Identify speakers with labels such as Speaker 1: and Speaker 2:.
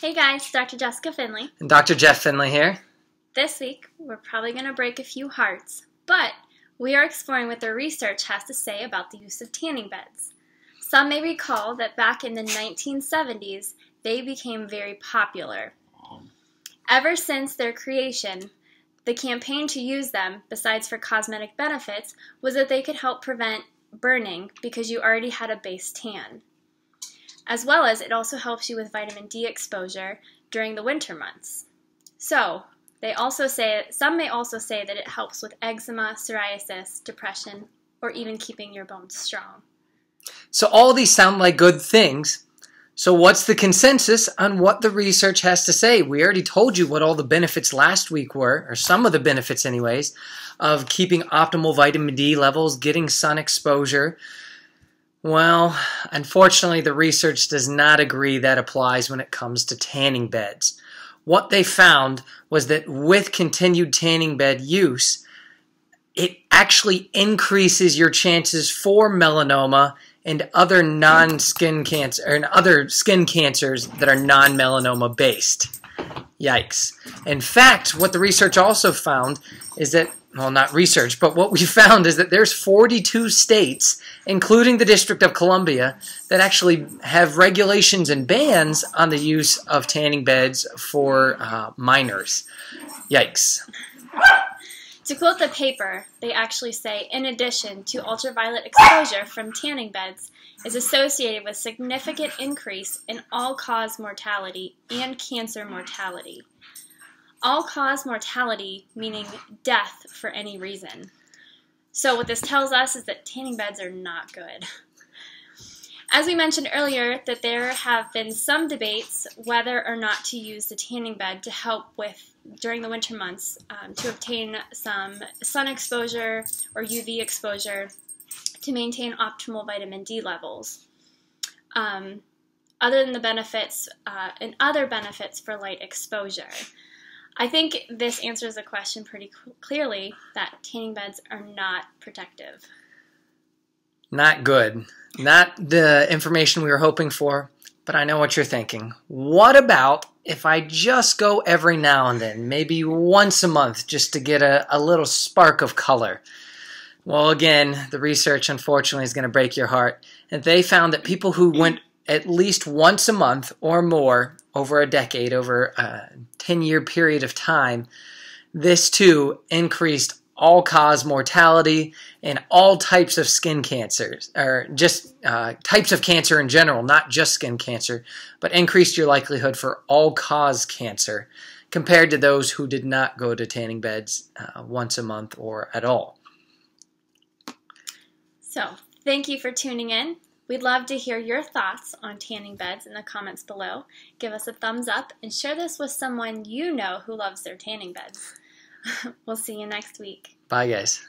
Speaker 1: Hey guys, Dr. Jessica Finley.
Speaker 2: And Dr. Jeff Finley here.
Speaker 1: This week, we're probably going to break a few hearts, but we are exploring what the research has to say about the use of tanning beds. Some may recall that back in the 1970s, they became very popular. Ever since their creation, the campaign to use them, besides for cosmetic benefits, was that they could help prevent burning because you already had a base tan. As well as it also helps you with vitamin D exposure during the winter months. So, some may also say that it helps with eczema, psoriasis, depression, or even keeping your bones strong.
Speaker 2: So all these sound like good things. So what's the consensus on what the research has to say? We already told you what all the benefits last week were, or some of the benefits anyways, of keeping optimal vitamin D levels, getting sun exposure. Well, unfortunately, the research does not agree that applies when it comes to tanning beds. What they found was that with continued tanning bed use, it actually increases your chances for melanoma and other non-skin cancer and other skin cancers that are non-melanoma based. Yikes. In fact, what the research also found is that, well, not research, but what we found is that there's 42 states, including the District of Columbia, that actually have regulations and bans on the use of tanning beds for minors. Yikes.
Speaker 1: To quote the paper, they actually say, in addition to ultraviolet exposure from tanning beds, is associated with significant increase in all-cause mortality and cancer mortality. All-cause mortality meaning death for any reason. So what this tells us is that tanning beds are not good. As we mentioned earlier, that there have been some debates whether or not to use the tanning bed to help with, during the winter months, to obtain some sun exposure or UV exposure to maintain optimal vitamin D levels. Other than the benefits and other benefits for light exposure. I think this answers the question pretty clearly that tanning beds are not protective.
Speaker 2: Not good. Not the information we were hoping for, but I know what you're thinking. What about if I just go every now and then, maybe once a month, just to get a little spark of color? Well, again, the research, unfortunately, is going to break your heart. And they found that people who went at least once a month or more over a decade, over a 10-year period of time, this too increased all-cause mortality and all types of skin cancers, or just types of cancer in general, not just skin cancer, but increased your likelihood for all-cause cancer compared to those who did not go to tanning beds once a month or at all.
Speaker 1: So, thank you for tuning in. We'd love to hear your thoughts on tanning beds in the comments below. Give us a thumbs up and share this with someone you know who loves their tanning beds. We'll see you next week.
Speaker 2: Bye, guys.